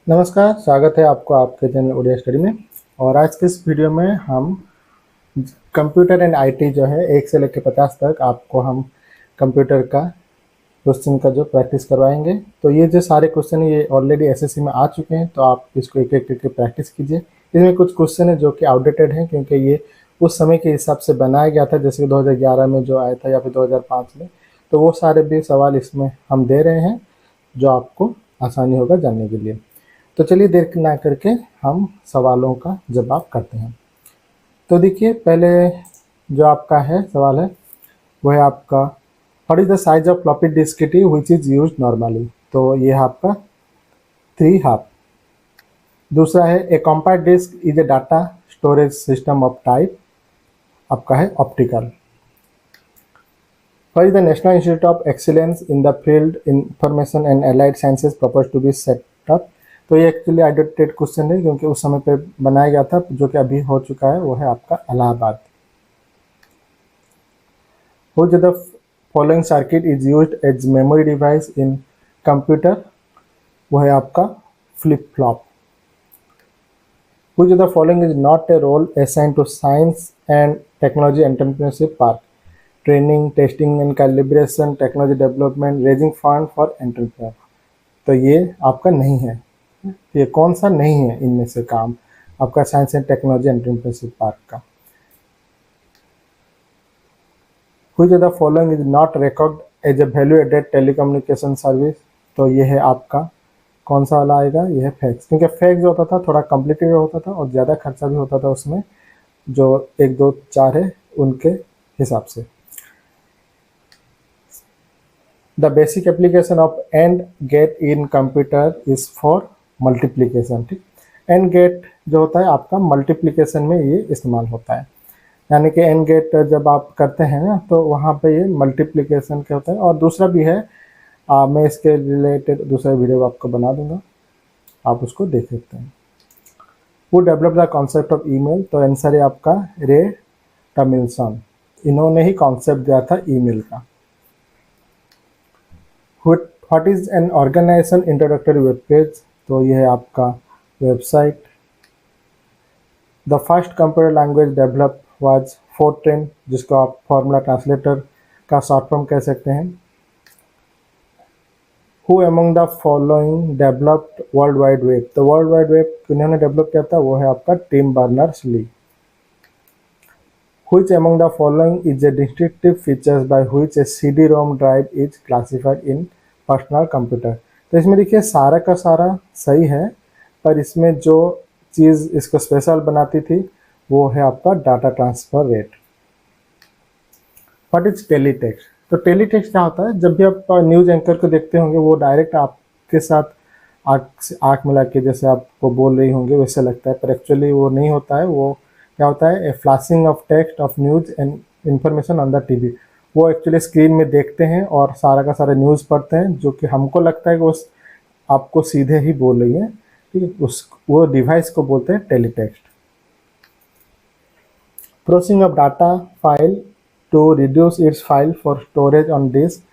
नमस्कार, स्वागत है आपको आपके चैनल ओडिया स्टडी में। और आज के इस वीडियो में हम कंप्यूटर एंड आईटी जो है 1 से लेकर 50 तक आपको हम कंप्यूटर का क्वेश्चन का जो प्रैक्टिस करवाएंगे। तो ये जो सारे क्वेश्चन है ये ऑलरेडी एसएससी में आ चुके हैं, तो आप इसको एक एक करके प्रैक्टिस कीजिए। इसमें कुछ क्वेश्चन है जो कि आउटडेटेड हैं, क्योंकि ये उस समय के हिसाब से बनाया गया था, जैसे कि 2011 में जो आया था या फिर 2005 में। तो वो सारे भी सवाल इसमें हम दे रहे हैं जो आपको आसानी होगा जानने के लिए। तो चलिए देर ना करके हम सवालों का जवाब करते हैं। तो देखिए, पहले जो आपका है सवाल है वो है आपका what is the size of floppy disk it which is used normally. तो ये है आपका 3 हाफ। दूसरा है a compact disk is a data storage system of type, आपका है optical. What is the national institute of excellence in the field information and allied sciences propose to be set up. तो ये actually outdated question है, क्योंकि उस समय पे बनाया गया था, जो कि अभी हो चुका है, वो है आपका Allahabad. Which of the following circuit is used as memory device in computer, वो है आपका flip flop. Which of the following is not a role assign to science and technology entrepreneurship park, training, testing and calibration, technology development, raising fund for entrepreneur. तो ये आपका नहीं है। ये कौन सा नहीं है इनमें से काम आपका science and technology entrepreneurship park का। Which of the following is not recognised as a value added telecommunication service. तो ये है आपका कौन सा वाला आएगा, ये है फैक्स। क्योंकि फैक्स जो होता था थोड़ा कॉम्प्लिकेटेड होता था और ज़्यादा खर्चा भी होता था उसमें, जो 1, 2, 4 है उनके हिसाब से। The basic application of and get in computer is for multiplication. ठीक, एंड गेट जो होता है आपका मल्टीप्लिकेशन में ये इस्तेमाल होता है, यानी कि एंड गेट जब आप करते हैं ना तो वहाँ पे ये मल्टीप्लिकेशन के होता है। और दूसरा भी है, मैं इसके रिलेटेड दूसरा वीडियो आपको बना दूंगा, आप उसको देख सकते हैं। वो develop the concept of email. तो आंसर है आपका रे टॉमिल्सन, इन्होंने ही कॉन्सेप्ट दिया था ईमेल का। What is an organization introductory web page. तो ये है आपका website. The first computer language develop was Fortran, जिसको आप फॉर्मूला ट्रांसलेटर का शॉर्ट फॉर्म कह सकते हैं। Who among the following developed world wide web. तो वर्ल्ड वाइड वेब किन्होंने डेवलप किया था, वो है आपका Tim Berners Lee. Which among the following is a distinctive features by which a CD-ROM drive is classified in personal computer। तो इसमें देखिए सारा का सारा सही है, पर इसमें जो चीज़ इसको स्पेशल बनाती थी वो है आपका data transfer rate. What is teletext. तो टेलीटेक्स्ट क्या होता है, जब भी आप न्यूज़ एंकर को देखते होंगे वो डायरेक्ट आपके साथ आँख मिला के जैसे आपको बोल रही होंगे वैसे लगता है, पर एक्चुअली वो नहीं होता है। वो क्या होता है, a flashing of text of news and information on the TV. वो एक्चुअली स्क्रीन में देखते हैं और सारा का सारा न्यूज़ पढ़ते हैं, जो कि हमको लगता है कि वो आपको सीधे ही बोल रही है। ठीक है, वो डिवाइस को बोलते हैं teletext. Processing of data file to reduce its file for storage on disk,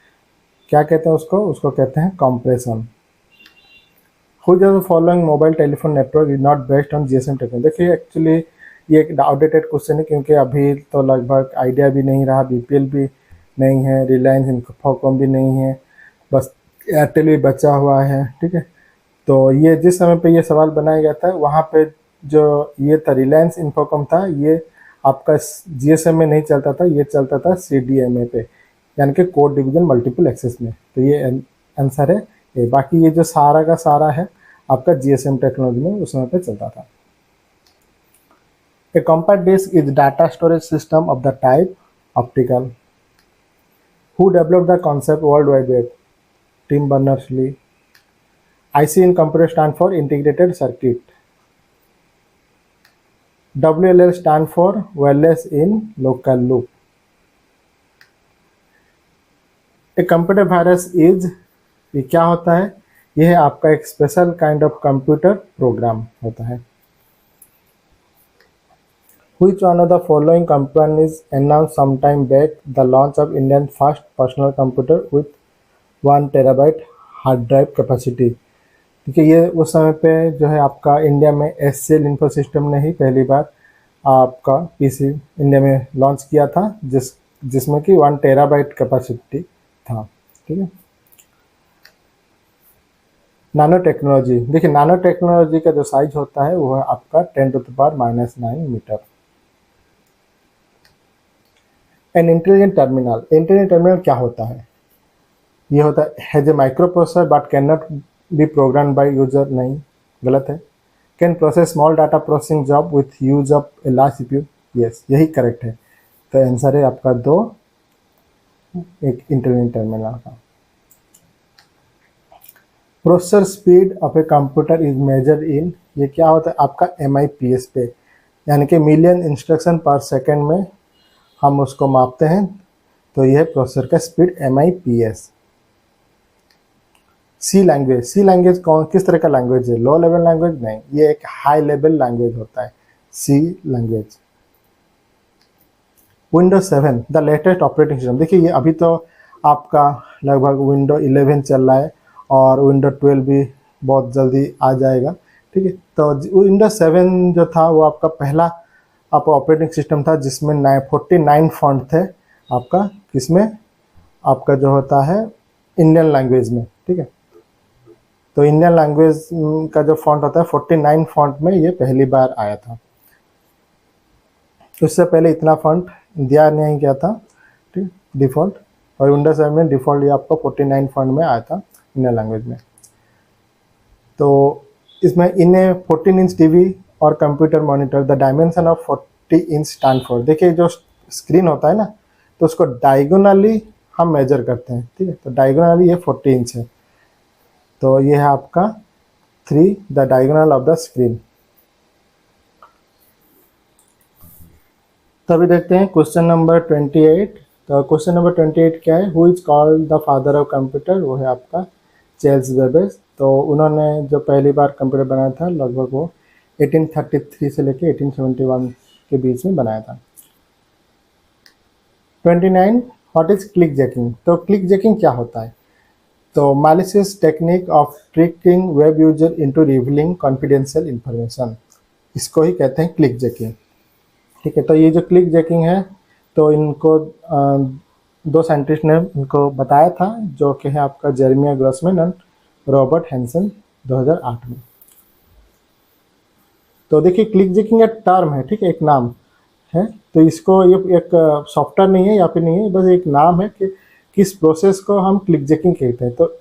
क्या कहते हैं उसको कहते हैं compression. Which of the following mobile telephone network is not based on GSM technology. देखिए एक्चुअली ये एक आउटडेटेड क्वेश्चन है, क्योंकि अभी तो लगभग आइडिया भी नहीं रहा, बीपीएल भी नहीं है, रिलायंस इन्फोकॉम भी नहीं है, बस एयरटेल भी बचा हुआ है। ठीक है, तो ये जिस समय पे ये सवाल बनाया गया था वहाँ पे जो ये था रिलायंस इन्फोकॉम था, ये आपका जीएसएम में नहीं चलता था, ये चलता था सीडीएमए पे, यानी कि कोड डिवीजन मल्टीपल एक्सेस में। तो ये आंसर है ये। बाकी ये जो सारा का सारा है आपका जीएसएम टेक्नोलॉजी में उस समय पे चलता था। A compact disk is data storage system of the type optical. Who developed the concept World Wide Web? Tim Berners-Lee. IC in computer stand for integrated circuit. WLL stand for wireless in local loop. A computer virus is, ये क्या होता है, यह है आपका एक special kind of computer program होता है। Which one of the following companies announced sometime back the launch of India's first personal computer with 1 terabyte hard drive capacity? देखिए ये उस समय पे जो है आपका इंडिया में एचसीएल इंफो सिस्टम ने ही पहली बार आपका पीसी इंडिया में लॉन्च किया था, जिसमें कि 1 टेराबाइट कैपेसिटी था। ठीक है। नानो टेक्नोलॉजी, देखिए नानो टेक्नोलॉजी का जो साइज होता है वो है आपका 10⁻⁹ metre. An intelligent terminal, intelligent terminal क्या होता है? ये होता है a micro processor but can not be program by user, नहीं, गलत है। Can process small data processing job with use of a large CPU, yes यही करेक्ट है। तो आंसर है आपका 2, एक इंटेलिजेंट टर्मिनल का। Processor speed of a computer is measure in, ये क्या होता है आपका MIPS पे, यानी कि मिलियन इंस्ट्रक्शन पर सेकेंड में हम उसको मापते हैं। तो यह प्रोसेसर का स्पीड MIPS। सी लैंग्वेज, सी लैंग्वेज कौन किस तरह का लैंग्वेज है? लो लेवल लैंग्वेज नहीं, ये एक हाई लेवल लैंग्वेज होता है C language. Windows 7 the latest operating system, देखिए ये अभी तो आपका लगभग विंडो 11 चल रहा है और विंडो 12 भी बहुत जल्दी आ जाएगा। ठीक है। तो विंडोज 7 जो था वो आपका पहला आपका ऑपरेटिंग सिस्टम था जिसमें 49 फॉन्ट थे आपका, किसमें आपका जो होता है इंडियन लैंग्वेज में। ठीक है। तो इंडियन लैंग्वेज का जो फॉन्ट होता है 49 फॉन्ट में ये पहली बार आया था। उससे पहले इतना फॉन्ट दिया नहीं गया था, ठीक, डिफ़ॉल्ट। और विंडोज 7 में डिफ़ॉल्ट ये आपको 49 फॉन्ट में आया था इंडियन लैंग्वेज में। तो इसमें इन्हें 14 इंच टीवी और computer monitor the dimension of 40 inch stand for, देखिए जो स्क्रीन होता है ना तो उसको डायगोनली हम मेजर करते हैं। ठीक है। तो डायगोनली ये 40 इंच है, तो ये है आपका 3 the diagonal of the screen. तो अभी देखते हैं क्वेश्चन नंबर 28। तो क्वेश्चन नंबर 28 क्या है? Who is called the father of computer, वो है आपका चार्ल्स बेबेज। तो उन्होंने जो पहली बार कंप्यूटर बनाया था लगभग वो 1833 से लेकर 1871 के बीच में बनाया था। 29 व्हाट इज क्लिक जैकिंग, तो क्लिक जैकिंग क्या होता है? तो malicious technique of tricking web user into revealing confidential information, इसको ही कहते हैं क्लिक जैकिंग। ठीक है। तो ये जो क्लिक जैकिंग है तो इनको 2 साइंटिस्ट ने इनको बताया था, जो कि है आपका Jeremiah Grossman and Robert Hansen 2008 में। तो देखिए क्लिक जैकिंग एक टर्म है, ठीक है, एक नाम है। तो इसको ये एक सॉफ्टवेयर नहीं है या फिर नहीं है, बस एक नाम है कि किस प्रोसेस को हम क्लिक जैकिंग कहते हैं। तो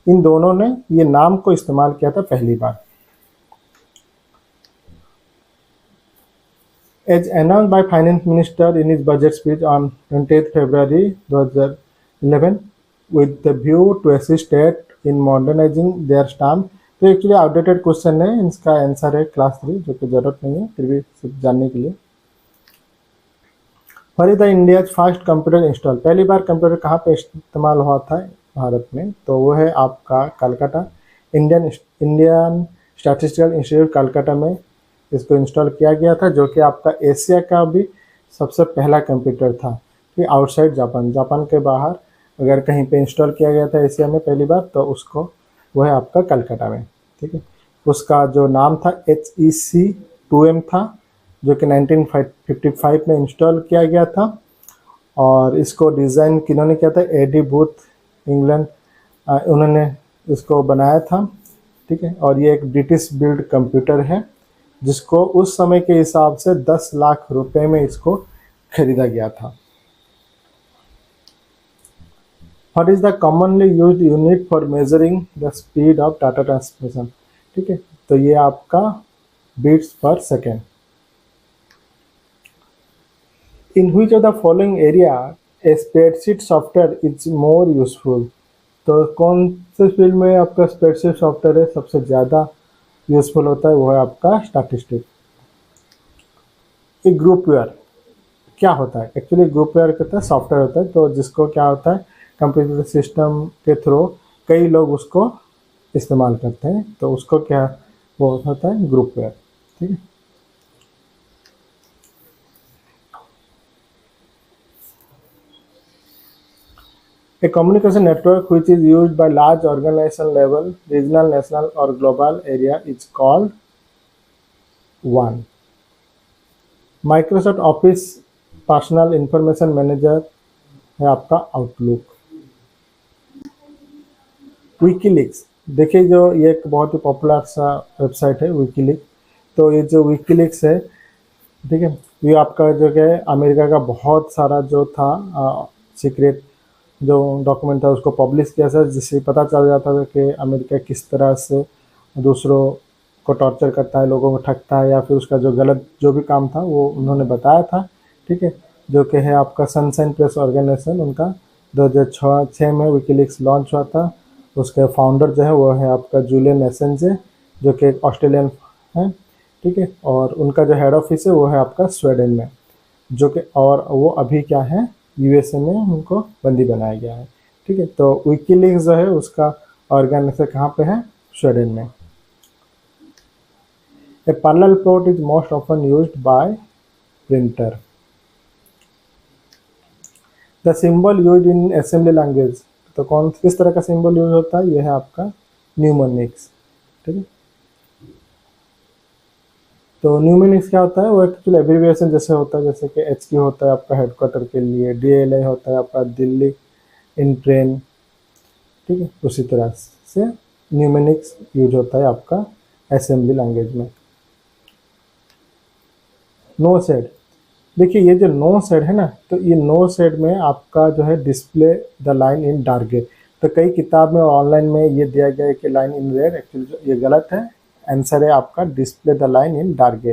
इन दोनों ने ये नाम को इस्तेमाल किया था पहली बार। As announced by Finance Minister in his budget speech on 20th February 2011, with the view to assist state in modernizing their stamp। तो एक्चुअली आउटडेटेड क्वेश्चन है, इसका आंसर है क्लास 3, जो कि जरूरत नहीं है फिर भी सिर्फ जानने के लिए। Where is the India's first computer install, पहली बार कंप्यूटर कहाँ पे इस्तेमाल हुआ था भारत में? तो वो है आपका Calcutta, Indian statistical institute Calcutta में इसको इंस्टॉल किया गया था, जो कि आपका एशिया का भी सबसे पहला कंप्यूटर था कि आउटसाइड जापान, जापान के बाहर अगर कहीं पे इंस्टॉल किया गया था एशिया में पहली बार, तो उसको वो है आपका कलकत्ता में। ठीक है। उसका जो नाम था HEC2M था, जो कि 1955 में इंस्टॉल किया गया था। और इसको डिज़ाइन किन्होंने किया था? एडी बूथ, इंग्लैंड, उन्होंने इसको बनाया था। ठीक है। और ये एक ब्रिटिश बिल्ड कंप्यूटर है, जिसको उस समय के हिसाब से 10 लाख रुपए में इसको खरीदा गया था। What is the commonly used unit for measuring the speed of data transmission? ठीक है। तो ये आपका बीट्स पर second. In which of the following area a spreadsheet software is more useful? तो कौन से फील्ड में आपका स्प्रेडशीट सॉफ्टवेयर है सबसे ज़्यादा यूजफुल होता है? वो है आपका स्टैटिस्टिक। एक ग्रुपवेयर क्या होता है? एक्चुअली ग्रुपवेयर कहता है सॉफ्टवेयर होता है, तो जिसको क्या होता है कंप्यूटर सिस्टम के थ्रू कई लोग उसको इस्तेमाल करते हैं, तो उसको क्या वो होता है ग्रुपवेयर। ठीक है। A communication network which is used by large organization level, regional, national or global area is called one. Microsoft office personal information manager है आपका आउटलुक। विकीलीक्स, देखिए जो ये एक बहुत ही पॉपुलर सा वेबसाइट है विकीलीक्स। तो ये जो विकीलीक्स है, ठीक है, ये आपका जो है अमेरिका का बहुत सारा जो था सीक्रेट जो डॉक्यूमेंट था उसको पब्लिश किया था, जिससे पता चल जाता था कि अमेरिका किस तरह से दूसरों को टॉर्चर करता है, लोगों को ठगता है, या फिर उसका जो गलत जो भी काम था वो उन्होंने बताया था। ठीक है, जो कि है आपका सनशाइन प्रेस ऑर्गेनाइजेशन, उनका 2006 में विकीलीक्स लॉन्च हुआ था। उसके फाउंडर जो है वो है आपका जूलियन एसेंजे, जो कि एक ऑस्ट्रेलियन है। ठीक है, और उनका जो हेड ऑफिस है वो है आपका स्वीडन में, जो कि और वो अभी क्या है यूएसए में उनको बंदी बनाया गया है। ठीक है, तो विकीलीक्स जो है उसका ऑर्गेनाइजेशन कहाँ पे है, स्वीडन में। A parallel plot is most often used by printer. The symbol used in assembly language, तो कौन किस तरह का सिंबल यूज होता है, यह है आपका न्यूमोनिक्स। ठीक है, तो न्यूमोनिक्स क्या होता है, वो एक्चुअली एब्रीविएशन जैसे होता है, जैसे कि HQ होता है आपका हेडक्वार्टर के लिए, DLI होता है आपका दिल्ली इन ट्रेन। ठीक है, उसी तरह से न्यूमोनिक्स यूज होता है आपका असेंबली लैंग्वेज में। नो सेड, देखिए ये जो नो सेड है ना, तो ये नो सेड में आपका जो है display the line in dark. तो कई किताब में और ऑनलाइन में ये दिया गया है कि लाइन इन रेड, एक्चुअली ये गलत है। आंसर है आपका display the line in dark.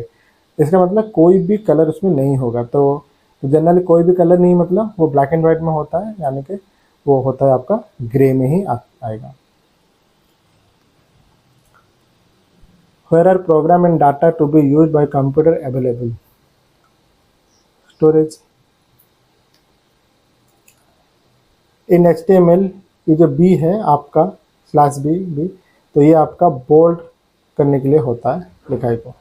इसका मतलब कोई भी कलर उसमें नहीं होगा। तो जनरली कोई भी कलर नहीं, मतलब वो ब्लैक एंड वाइट में होता है, यानी कि वो होता है आपका ग्रे में ही आएगा। Where are program and data to be used by computer available? Storage. In HTML ये जो B है आपका /B, तो ये आपका बोल्ड करने के लिए होता है लिखाई को।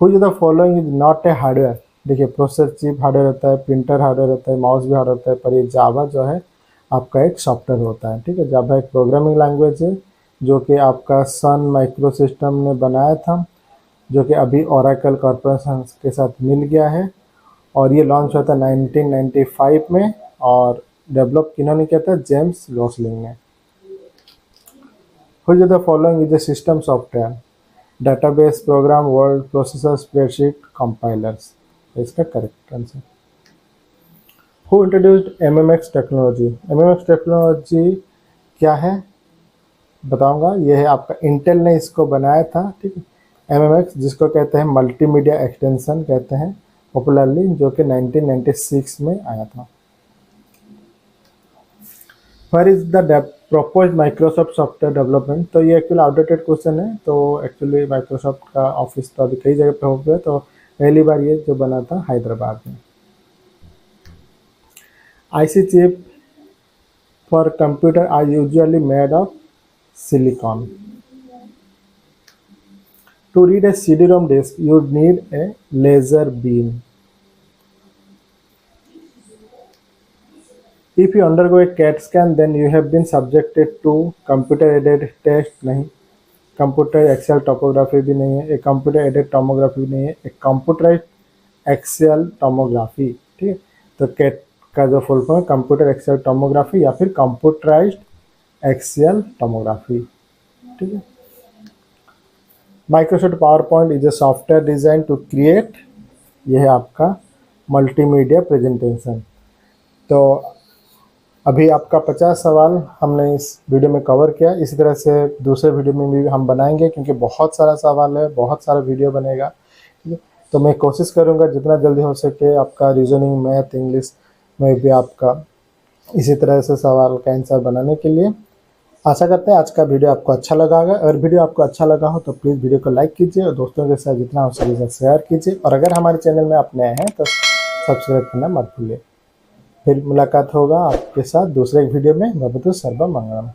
Which of the following is not a hardware, देखिए प्रोसेसर चिप हार्डवेयर होता है, प्रिंटर हार्डवेयर होता है, माउस भी हार्डवेयर होता है, पर ये जावा जो है आपका एक सॉफ्टवेयर होता है। ठीक है, जावा एक प्रोग्रामिंग लैंग्वेज है जो कि आपका सन माइक्रो सिस्टम ने बनाया था, जो कि अभी ओरेकल कॉर्पोरेशन के साथ मिल गया है, और ये लॉन्च हुआ था 1995 में, और डेवलप किन्होंने किया था, जेम्स गॉसलिंग ने। Which of the following is a system software? Database, program, word processor, spreadsheet, compilers, इसका correct answer. Who introduced MMX technology? MMX technology क्या है बताऊंगा। ये है आपका इंटेल ने इसको बनाया था। ठीक है, MMX जिसको कहते हैं मल्टीमीडिया एक्सटेंशन कहते हैं पॉपुलरली, जो कि 1996 में आया था। Where is the proposed Microsoft software development? तो ये एक्चुअली आउटडेटेड क्वेश्चन है। तो एक्चुअली माइक्रोसॉफ्ट का ऑफिस तो अभी कई जगह पे हो गया, तो पहली बार ये जो बना था हैदराबाद में। IC chip for computer are usually made of silicon. To read a CD-ROM disk, you need a laser beam. If you undergo a CAT scan, then you have been subjected to computer-aided test, नहीं, computer Excel topography भी नहीं है, एक computer aided tomography भी नहीं है, एक computerised Excel tomography. ठीक है, तो कैट का जो फुल फॉर्म है कंप्यूटर एक्सेल टोमोग्राफी या फिर कंप्यूटराइज्ड एक्सियल टोमोग्राफी। ठीक है, Microsoft PowerPoint is a software design to create, यह है आपका मल्टीमीडिया प्रेजेंटेशन। तो अभी आपका 50 सवाल हमने इस वीडियो में कवर किया। इसी तरह से दूसरे वीडियो में भी हम बनाएंगे, क्योंकि बहुत सारा सवाल है, बहुत सारा वीडियो बनेगा। ठीक है, तो मैं कोशिश करूँगा जितना जल्दी हो सके आपका रीजनिंग, मैथ, इंग्लिश में भी आपका इसी तरह से सवाल का आंसर बनाने के लिए। आशा करते हैं आज का वीडियो आपको अच्छा लगा होगा। अगर वीडियो आपको अच्छा लगा हो तो प्लीज़ वीडियो को लाइक कीजिए और दोस्तों के साथ जितना हो सके शेयर कीजिए, और अगर हमारे चैनल में आप नए हैं तो सब्सक्राइब करना मत भूलिए। फिर मुलाकात होगा आपके साथ दूसरे वीडियो में। भवतु सर्वमंगलम।